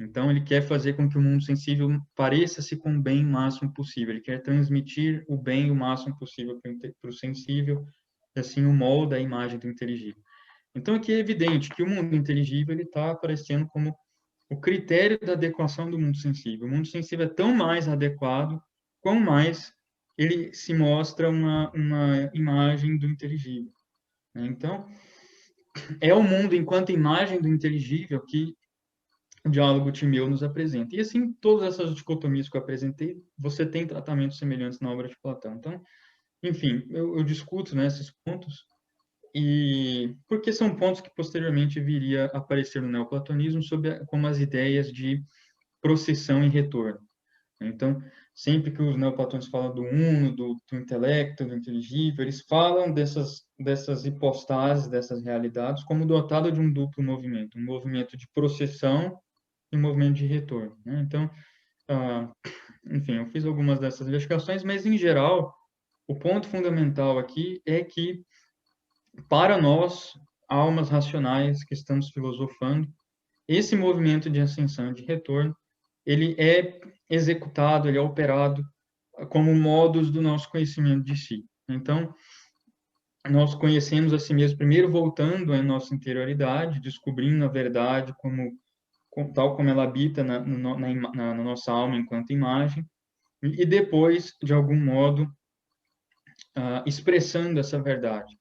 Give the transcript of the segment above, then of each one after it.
Então, ele quer fazer com que o mundo sensível pareça-se com o bem o máximo possível. Ele quer transmitir o bem o máximo possível para o sensível, e assim o molda a imagem do inteligível. Então, aqui é evidente que o mundo inteligível está aparecendo como o critério da adequação do mundo sensível. O mundo sensível é tão mais adequado, quanto mais ele se mostra uma imagem do inteligível. Então, é o mundo enquanto imagem do inteligível que o diálogo Timeu nos apresenta. E assim, todas essas dicotomias que eu apresentei, você tem tratamentos semelhantes na obra de Platão. Então, enfim, eu discuto, né, esses pontos, e porque são pontos que posteriormente viria a aparecer no neoplatonismo como as ideias de processão e retorno. Então, sempre que os neoplatônicos falam do uno, do intelecto, do inteligível, eles falam dessas hipostases, dessas realidades, como dotado de um duplo movimento, um movimento de processão e um movimento de retorno, né? Então, enfim, eu fiz algumas dessas investigações, mas, em geral, o ponto fundamental aqui é que, para nós, almas racionais que estamos filosofando, esse movimento de ascensão e de retorno, ele é executado, ele é operado como modos do nosso conhecimento de si. Então, nós conhecemos a si mesmo primeiro voltando à nossa interioridade, descobrindo a verdade tal como ela habita na nossa alma enquanto imagem, e depois, de algum modo, expressando essa verdade,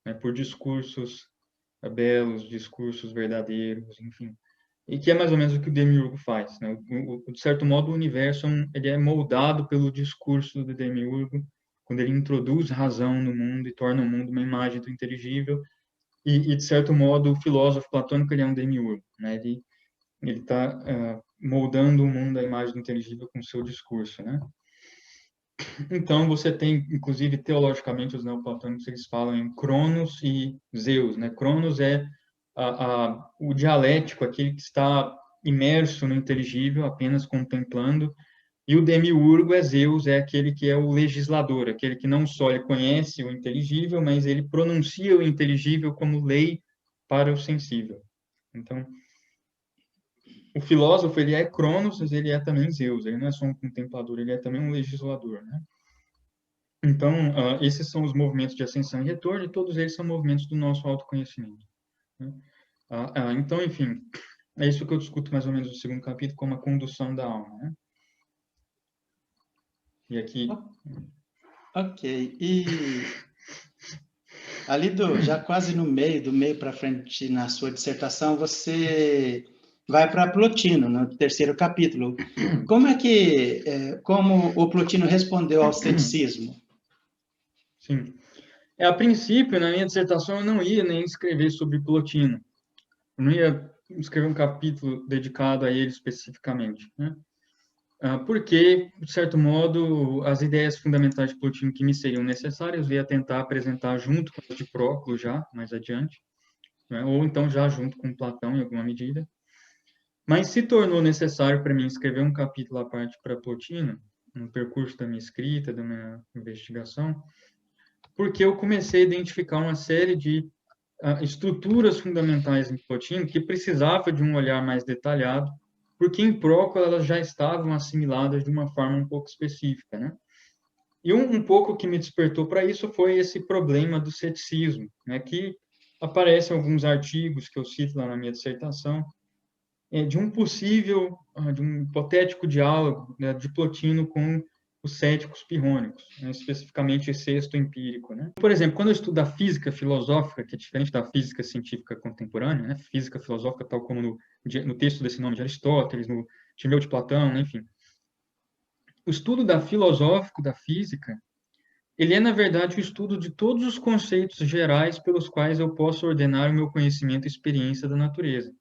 né, por discursos belos, discursos verdadeiros, enfim. E que é mais ou menos o que o Demiurgo faz, né? De certo modo, o universo ele é moldado pelo discurso do Demiurgo, quando ele introduz razão no mundo e torna o mundo uma imagem do inteligível. De certo modo, o filósofo platônico ele é um Demiurgo, né? Ele está moldando o mundo à imagem do inteligível com o seu discurso, né? Então, você tem, inclusive, teologicamente, os neoplatônicos, eles falam em Cronos e Zeus, né? Cronos é o dialético, aquele que está imerso no inteligível, apenas contemplando, e o demiurgo é Zeus, é aquele que é o legislador, aquele que não só ele conhece o inteligível, mas ele pronuncia o inteligível como lei para o sensível. Então, o filósofo, ele é Cronos, mas ele é também Zeus, ele não é só um contemplador, ele é também um legislador, né? Então, esses são os movimentos de ascensão e retorno, e todos eles são movimentos do nosso autoconhecimento, né? Então, enfim, é isso que eu discuto mais ou menos no segundo capítulo, como a condução da alma, né? E aqui... Ok. E ali já quase no meio, do meio para frente na sua dissertação, você vai para Plotino, no terceiro capítulo. Como o Plotino respondeu ao ceticismo? Sim. A princípio, na minha dissertação, eu não ia nem escrever sobre Plotino. Eu não ia escrever um capítulo dedicado a ele especificamente, né? Porque, de certo modo, as ideias fundamentais de Plotino que me seriam necessárias, eu ia tentar apresentar junto com as de Próclo já, mais adiante, né? Ou então já junto com Platão, em alguma medida. Mas se tornou necessário para mim escrever um capítulo à parte para Plotino, no percurso da minha escrita, da minha investigação, porque eu comecei a identificar uma série de estruturas fundamentais em Plotino que precisava de um olhar mais detalhado, porque em Próclo elas já estavam assimiladas de uma forma um pouco específica, né? E um pouco que me despertou para isso foi esse problema do ceticismo, né, que aparece em alguns artigos que eu cito lá na minha dissertação, de um hipotético diálogo, né, de Plotino com os céticos pirrônicos, né, especificamente sexto empírico, né? Por exemplo, quando eu estudo a física filosófica, que é diferente da física científica contemporânea, né, física filosófica, tal como no texto desse nome de Aristóteles, no Timeu de Platão, né, enfim, o estudo filosófico da física, ele é, na verdade, o estudo de todos os conceitos gerais pelos quais eu posso ordenar o meu conhecimento e experiência da natureza,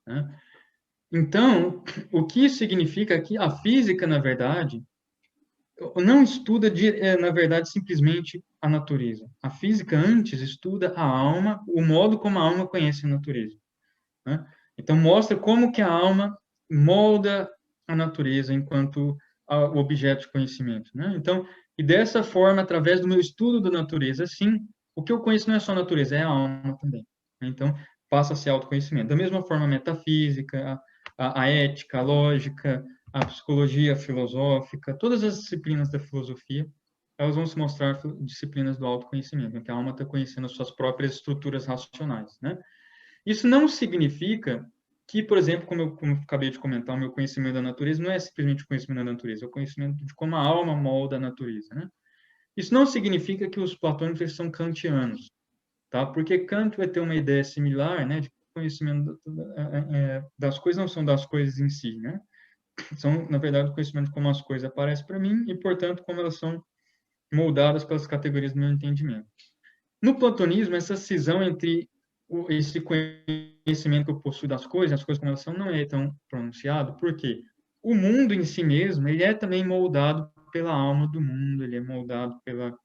né? Então, o que isso significa é que a física, na verdade, não estuda, na verdade, simplesmente a natureza. A física antes estuda a alma, o modo como a alma conhece a natureza, né? Então, mostra como que a alma molda a natureza enquanto o objeto de conhecimento, né? Então, e dessa forma, através do meu estudo da natureza, sim, o que eu conheço não é só a natureza, é a alma também. Então, passa a ser autoconhecimento. Da mesma forma, a metafísica, a ética, a lógica, a psicologia filosófica, todas as disciplinas da filosofia, elas vão se mostrar disciplinas do autoconhecimento, em que a alma está conhecendo as suas próprias estruturas racionais, né? Isso não significa que, por exemplo, como eu acabei de comentar, o meu conhecimento da natureza não é simplesmente o conhecimento da natureza, é o conhecimento de como a alma molda a natureza, né? Isso não significa que os platônicos eles são kantianos, tá? Porque Kant vai ter uma ideia similar, né, de conhecimento das coisas não são das coisas em si, né? São, na verdade, o conhecimento de como as coisas aparecem para mim e, portanto, como elas são moldadas pelas categorias do meu entendimento. No platonismo, essa cisão entre esse conhecimento que eu possuo das coisas, as coisas como elas são, não é tão pronunciado, porque o mundo em si mesmo, ele é também moldado pela alma do mundo, ele é moldado pela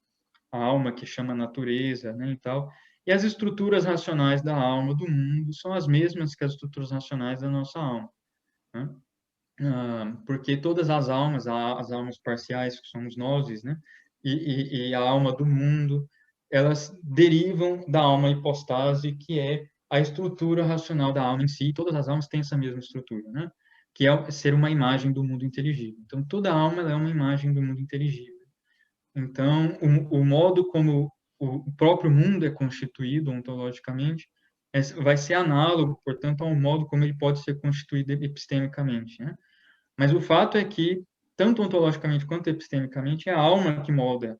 alma que chama natureza, né, e tal. E as estruturas racionais da alma do mundo são as mesmas que as estruturas racionais da nossa alma, né? Porque todas as almas parciais, que somos nós, né, e a alma do mundo, elas derivam da alma hipostase, que é a estrutura racional da alma em si. Todas as almas têm essa mesma estrutura, né, que é ser uma imagem do mundo inteligível. Então, toda alma é uma imagem do mundo inteligível. Então, o modo como o próprio mundo é constituído ontologicamente vai ser análogo, portanto, ao modo como ele pode ser constituído epistemicamente, né? Mas o fato é que, tanto ontologicamente quanto epistemicamente, é a alma que molda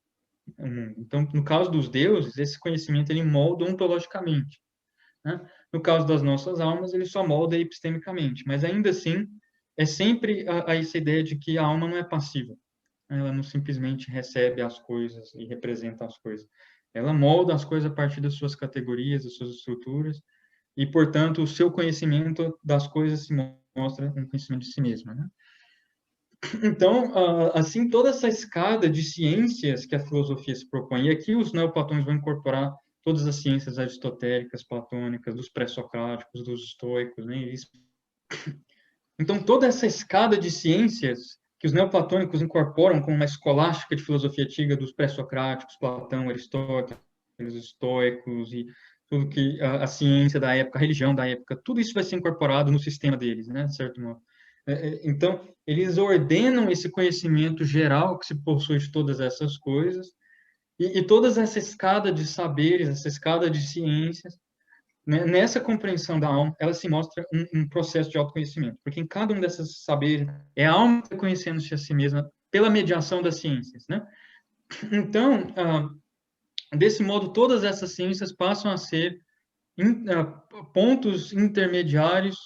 o mundo. Então, no caso dos deuses, esse conhecimento ele molda ontologicamente, né? No caso das nossas almas, ele só molda epistemicamente. Mas, ainda assim, é sempre essa ideia de que a alma não é passiva. Ela não simplesmente recebe as coisas e representa as coisas. Ela molda as coisas a partir das suas categorias, das suas estruturas, e, portanto, o seu conhecimento das coisas se mostra um conhecimento de si mesma, né? Então, assim, toda essa escada de ciências que a filosofia se propõe, e aqui os neoplatônicos vão incorporar todas as ciências aristotéricas, platônicas, dos pré-socráticos, dos estoicos, né? Então, toda essa escada de ciências que os neoplatônicos incorporam como uma escolástica de filosofia antiga dos pré-socráticos, Platão, Aristóteles, os estoicos e tudo que a ciência da época, a religião da época, tudo isso vai ser incorporado no sistema deles, né, de certo modo. Então, eles ordenam esse conhecimento geral que se possui de todas essas coisas e toda essa escada de saberes, essa escada de ciências, né, nessa compreensão da alma, ela se mostra um processo de autoconhecimento, porque em cada um desses saberes é a alma conhecendo-se a si mesma pela mediação das ciências, né? Então, desse modo, todas essas ciências passam a ser pontos intermediários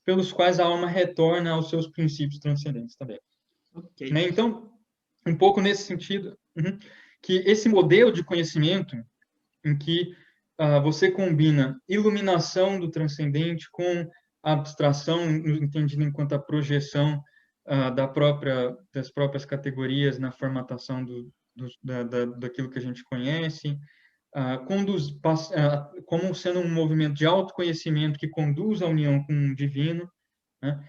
pelos quais a alma retorna aos seus princípios transcendentes também. Ok. Né? Então, um pouco nesse sentido, que esse modelo de conhecimento em que você combina iluminação do transcendente com a abstração, entendida enquanto a projeção das próprias categorias na formatação daquilo que a gente conhece, como sendo um movimento de autoconhecimento que conduz à união com o divino, né?